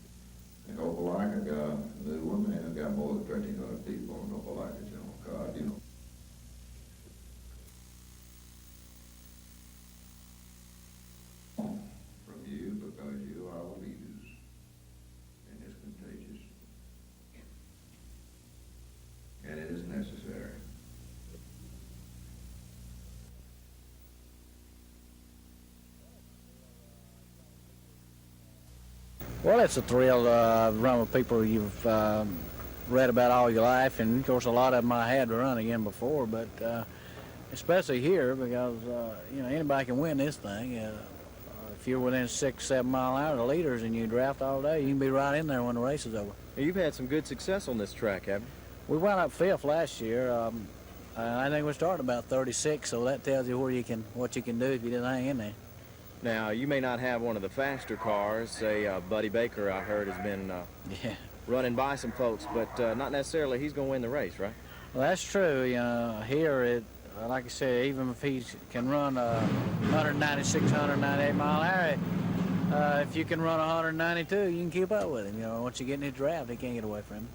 In Opelika, got a new woman, and got more than 1,300 people in Opelika, General Cobb, you know. From you, because you are our leaders, and it's contagious. And it is necessary. Well, it's a thrill to run with people you've read about all your life, and of course a lot of them I had to run again before, but especially here because you know, anybody can win this thing. If you're within 6-7 mile an hour of the leaders and you draft all day, you can be right in there when the race is over. You've had some good success on this track, haven't you? We wound up 5th last year. I think we started about 36, so that tells you what you can do if you didn't hang in there. Now, you may not have one of the faster cars. Say, Buddy Baker, I heard, has been running by some folks, but not necessarily he's going to win the race, right? Well, that's true. You know, here, like I said, even if he can run 196, 198 mile an hour, if you can run 192, you can keep up with him. You know, once you get in his draft, he can't get away from him.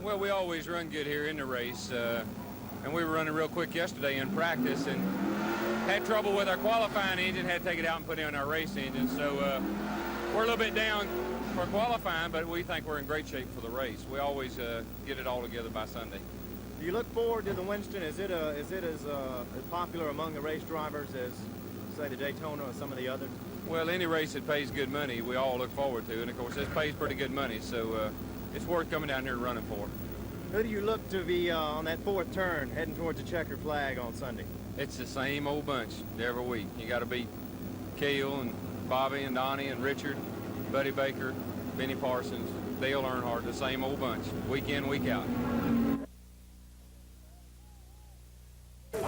Well, we always run good here in the race, and we were running real quick yesterday in practice and had trouble with our qualifying engine, had to take it out and put in our race engine, so we're a little bit down for qualifying, but we think we're in great shape for the race. We always get it all together by Sunday. Do you look forward to the Winston? Is it as popular among the race drivers as, say, the Daytona or some of the others? Well, any race that pays good money, we all look forward to, and of course this pays pretty good money, so it's worth coming down here and running for. Who do you look to be on that 4th turn heading towards the checkered flag on Sunday? It's the same old bunch every week. You got to beat Cale and Bobby and Donnie and Richard, Buddy Baker, Benny Parsons, Dale Earnhardt, the same old bunch, week in, week out. He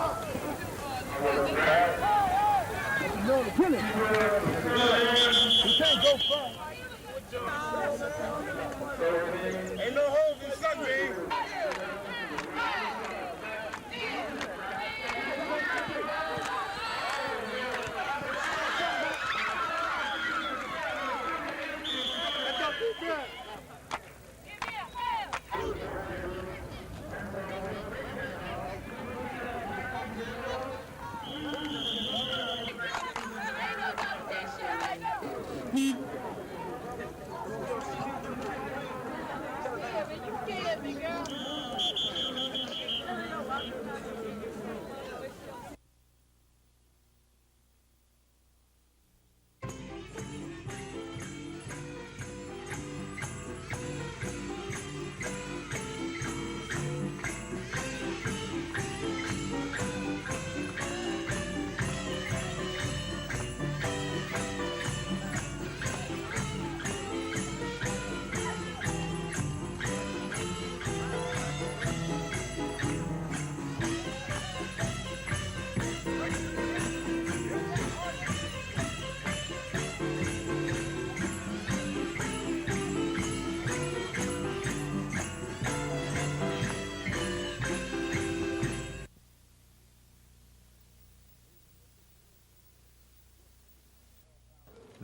can't go far. Ain't no holes in Sunday.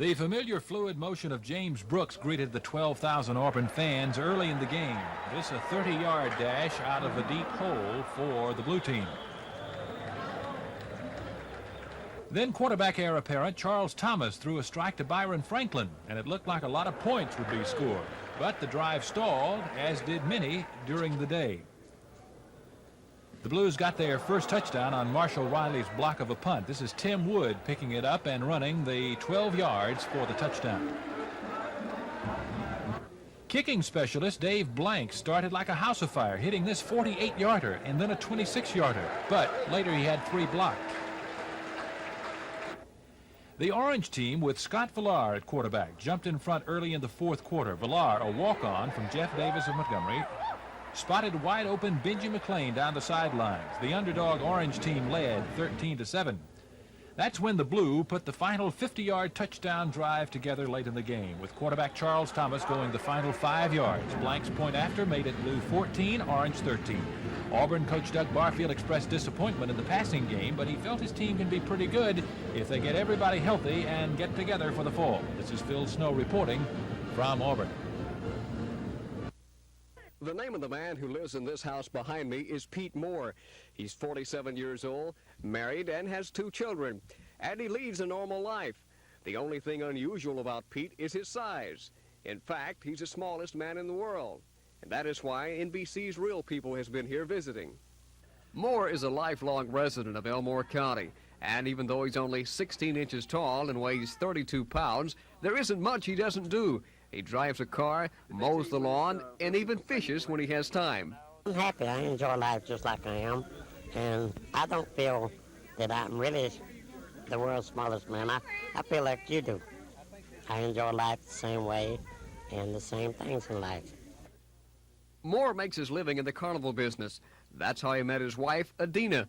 The familiar fluid motion of James Brooks greeted the 12,000 Auburn fans early in the game. This a 30-yard dash out of a deep hole for the blue team. Then quarterback heir apparent Charles Thomas threw a strike to Byron Franklin, and it looked like a lot of points would be scored. But the drive stalled, as did many during the day. The Blues got their first touchdown on Marshall Riley's block of a punt. This is Tim Wood picking it up and running the 12 yards for the touchdown. Kicking specialist Dave Blank started like a house of fire, hitting this 48-yarder and then a 26-yarder. But later he had 3 blocked. The Orange team with Scott Villar at quarterback jumped in front early in the 4th quarter. Villar, a walk-on from Jeff Davis of Montgomery, spotted wide open Benji McLean down the sidelines. The underdog Orange team led 13-7. That's when the Blue put the final 50-yard touchdown drive together late in the game, with quarterback Charles Thomas going the final 5 yards. Blank's point after made it Blue 14, Orange 13. Auburn coach Doug Barfield expressed disappointment in the passing game, but he felt his team can be pretty good if they get everybody healthy and get together for the fall. This is Phil Snow reporting from Auburn. The name of the man who lives in this house behind me is Pete Moore. He's 47 years old, married, and has 2 children. And he leads a normal life. The only thing unusual about Pete is his size. In fact, he's the smallest man in the world. And that is why NBC's Real People has been here visiting. Moore is a lifelong resident of Elmore County. And even though he's only 16 inches tall and weighs 32 pounds, there isn't much he doesn't do. He drives a car, mows the lawn, and even fishes when he has time. I'm happy. I enjoy life just like I am. And I don't feel that I'm really the world's smallest man. I feel like you do. I enjoy life the same way and the same things in life. Moore makes his living in the carnival business. That's how he met his wife, Adina,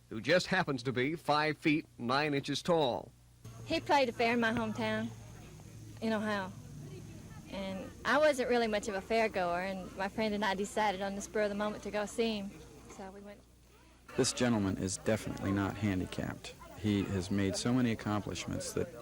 who just happens to be 5 feet 9 inches tall. He played a fair in my hometown in Ohio. And I wasn't really much of a fair goer, and my friend and I decided on the spur of the moment to go see him. So we went. This gentleman is definitely not handicapped. He has made so many accomplishments that,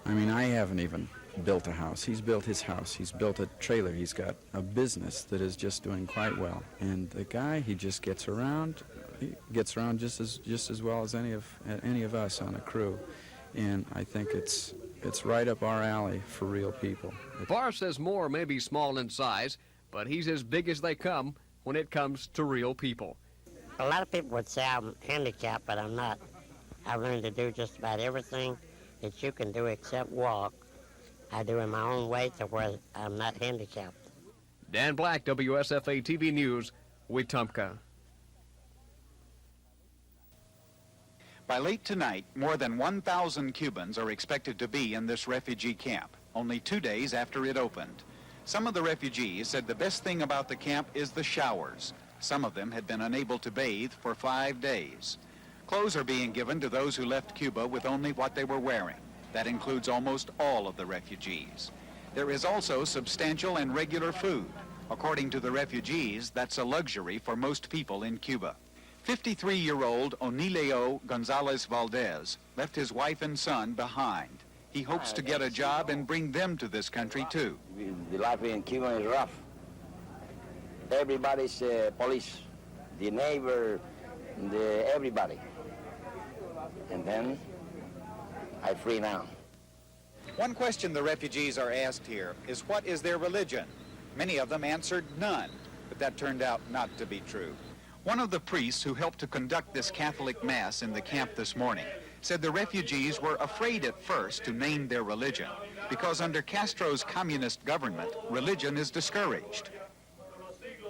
I mean, I haven't even built a house. He's built his house. He's built a trailer. He's got a business that is just doing quite well. And the guy, he just gets around. He gets around just as well as any of us on a crew. And I think it's right up our alley for real people. Barr says Moore may be small in size, but he's as big as they come when it comes to real people. A lot of people would say I'm handicapped, but I'm not. I learned to do just about everything that you can do except walk. I do in my own way to where I'm not handicapped. Dan Black, WSFA TV News, Wetumpka. By late tonight, more than 1,000 Cubans are expected to be in this refugee camp, only 2 days after it opened. Some of the refugees said the best thing about the camp is the showers. Some of them had been unable to bathe for 5 days. Clothes are being given to those who left Cuba with only what they were wearing. That includes almost all of the refugees. There is also substantial and regular food. According to the refugees, that's a luxury for most people in Cuba. 53-year-old Onileo Gonzalez Valdez left his wife and son behind. He hopes to get a job and bring them to this country, too. The life in Cuba is rough. Everybody's police, the neighbor, everybody. And then, I'm free now. One question the refugees are asked here is, what is their religion? Many of them answered none, but that turned out not to be true. One of the priests who helped to conduct this Catholic Mass in the camp this morning said the refugees were afraid at first to name their religion because under Castro's communist government, religion is discouraged.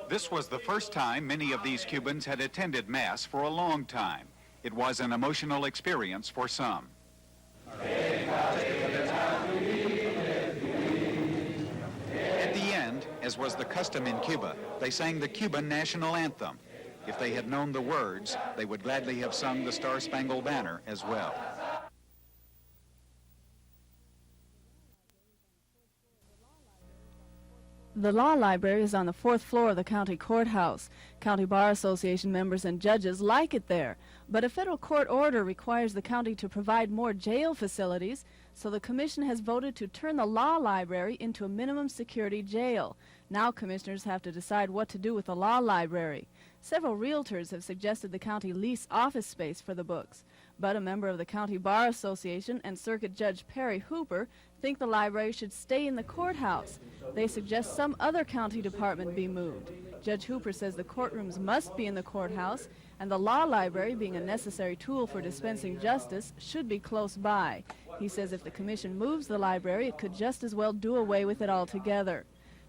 This was the first time many of these Cubans had attended Mass for a long time. It was an emotional experience for some. At the end, as was the custom in Cuba, they sang the Cuban national anthem. If they had known the words, they would gladly have sung the Star-Spangled Banner as well. The law library is on the 4th floor of the county courthouse. County Bar Association members and judges like it there, but a federal court order requires the county to provide more jail facilities, so the commission has voted to turn the law library into a minimum security jail. Now commissioners have to decide what to do with the law library. Several realtors have suggested the county lease office space for the books, but a member of the County Bar Association and Circuit Judge Perry Hooper think the library should stay in the courthouse. They suggest some other county department be moved. Judge Hooper says the courtrooms must be in the courthouse, and the law library, being a necessary tool for dispensing justice, should be close by. He says if the commission moves the library, it could just as well do away with it altogether.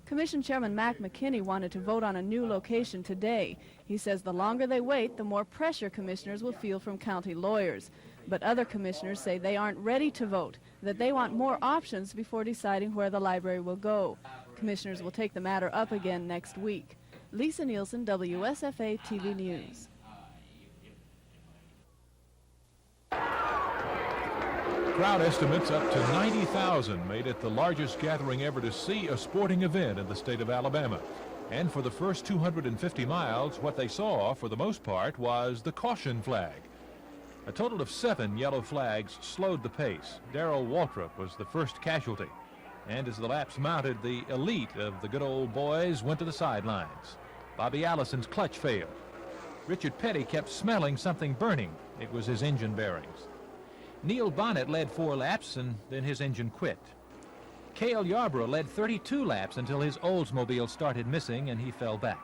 Commission Chairman Mac McKinney wanted to vote on a new location today. He says the longer they wait, the more pressure commissioners will feel from county lawyers. But other commissioners say they aren't ready to vote, that they want more options before deciding where the library will go. Commissioners will take the matter up again next week. Lisa Nielsen, WSFA TV News. Crowd estimates up to 90,000 made it the largest gathering ever to see a sporting event in the state of Alabama. And for the first 250 miles, what they saw, for the most part, was the caution flag. A total of 7 yellow flags slowed the pace. Darrell Waltrip was the first casualty. And as the laps mounted, the elite of the good old boys went to the sidelines. Bobby Allison's clutch failed. Richard Petty kept smelling something burning. It was his engine bearings. Neil Bonnet led 4 laps, and then his engine quit. Cale Yarborough led 32 laps until his Oldsmobile started missing and he fell back.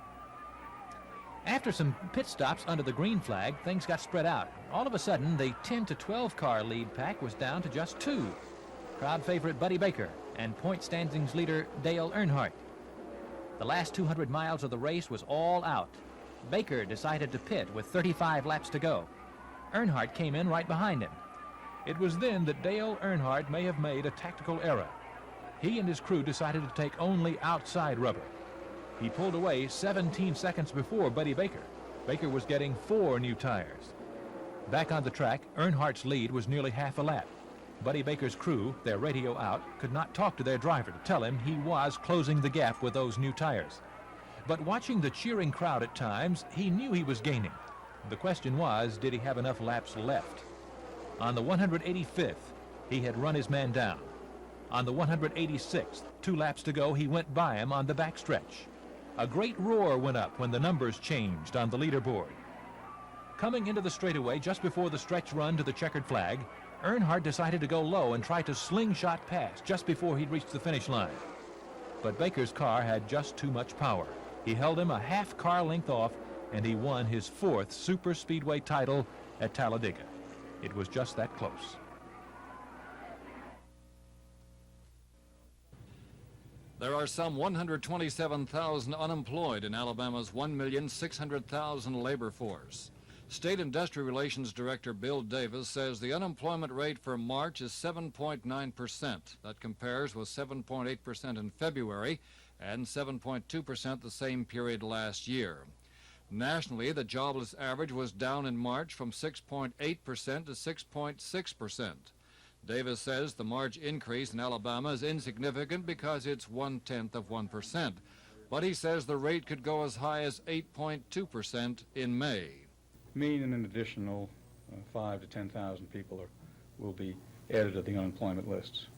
After some pit stops under the green flag, things got spread out. All of a sudden, the 10 to 12 car lead pack was down to just 2. Crowd favorite Buddy Baker and point standings leader Dale Earnhardt. The last 200 miles of the race was all out. Baker decided to pit with 35 laps to go. Earnhardt came in right behind him. It was then that Dale Earnhardt may have made a tactical error. He and his crew decided to take only outside rubber. He pulled away 17 seconds before Buddy Baker. Baker was getting 4 new tires. Back on the track, Earnhardt's lead was nearly half a lap. Buddy Baker's crew, their radio out, could not talk to their driver to tell him he was closing the gap with those new tires. But watching the cheering crowd at times, he knew he was gaining. The question was, did he have enough laps left? On the 185th, he had run his man down. On the 186th, 2 laps to go, he went by him on the backstretch. A great roar went up when the numbers changed on the leaderboard. Coming into the straightaway just before the stretch run to the checkered flag, Earnhardt decided to go low and try to slingshot past just before he'd reached the finish line. But Baker's car had just too much power. He held him a half car length off, and he won his 4th super speedway title at Talladega. It was just that close. There are some 127,000 unemployed in Alabama's 1,600,000 labor force. State Industrial Relations Director Bill Davis says the unemployment rate for March is 7.9%. That compares with 7.8% in February and 7.2% the same period last year. Nationally, the jobless average was down in March from 6.8% to 6.6%. Davis says the March increase in Alabama is insignificant because it's 0.1%. But he says the rate could go as high as 8.2% in May. Meaning an additional 5,000 to 10,000 people will be added to the unemployment lists.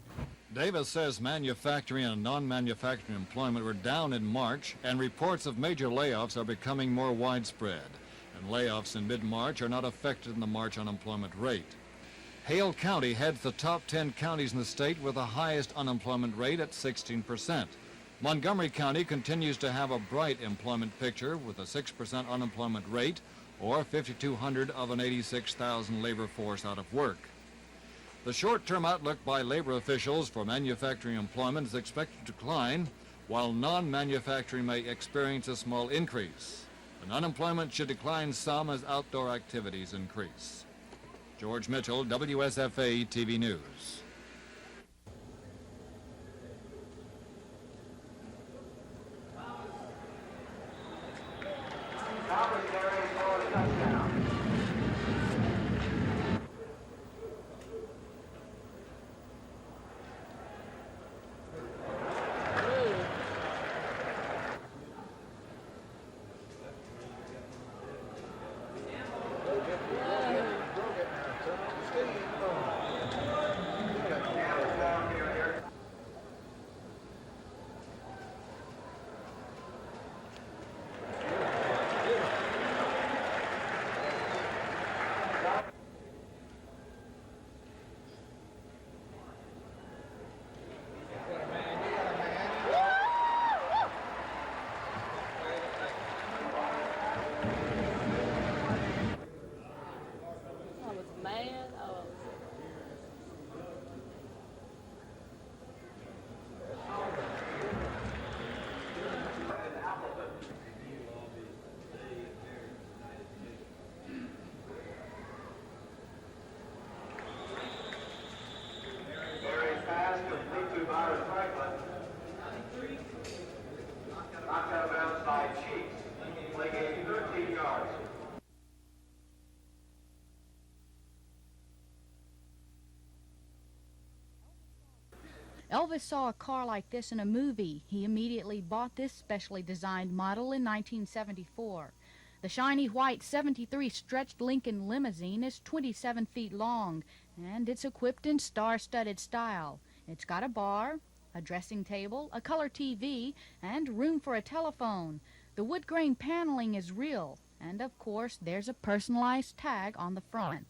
Davis says manufacturing and non-manufacturing employment were down in March, and reports of major layoffs are becoming more widespread. And layoffs in mid-March are not affected in the March unemployment rate. Hale County heads the top 10 counties in the state with the highest unemployment rate at 16%. Montgomery County continues to have a bright employment picture with a 6% unemployment rate, or 5,200 of an 86,000 labor force out of work. The short-term outlook by labor officials for manufacturing employment is expected to decline, while non-manufacturing may experience a small increase. And unemployment should decline some as outdoor activities increase. George Mitchell, WSFA TV News. Elvis saw a car like this in a movie. He immediately bought this specially designed model in 1974. The shiny white 73 stretched Lincoln limousine is 27 feet long, and it's equipped in star-studded style. It's got a bar, a dressing table, a color TV, and room for a telephone. The wood grain paneling is real, and of course there's a personalized tag on the front.